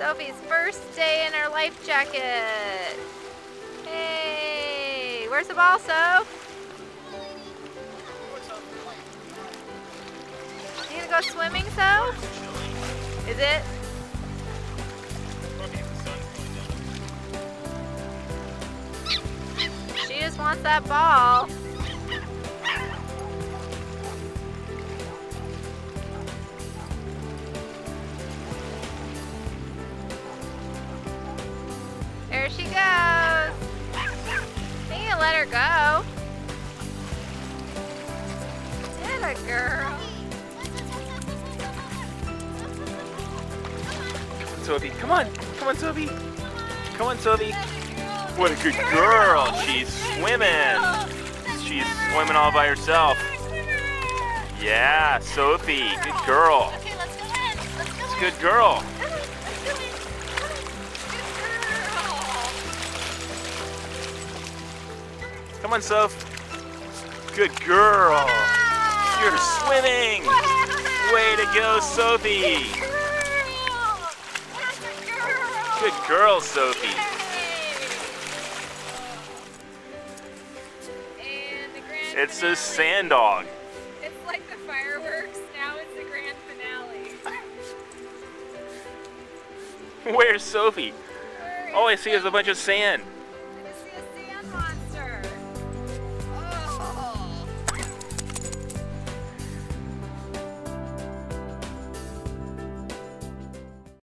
Sophie's first day in her life jacket. Hey, where's the ball, Soph? You gonna go swimming, Soph? Is it? She just wants that ball. There she goes. You can let her go. Get a girl. Sophie, come on. Come on, Sophie. Come on, Sophie. What a good girl. She's swimming. She's swimming all by herself. Yeah, Sophie. Good girl. Okay, let's go in. Let's go in. Good girl. Come on, Soph. Good girl. You're swimming. Way to go, Sophie. Good girl, Sophie. And the grand It's finale. a sand dog. It's like the fireworks. Now it's the grand finale. Where's Sophie? All I see is a bunch of sand.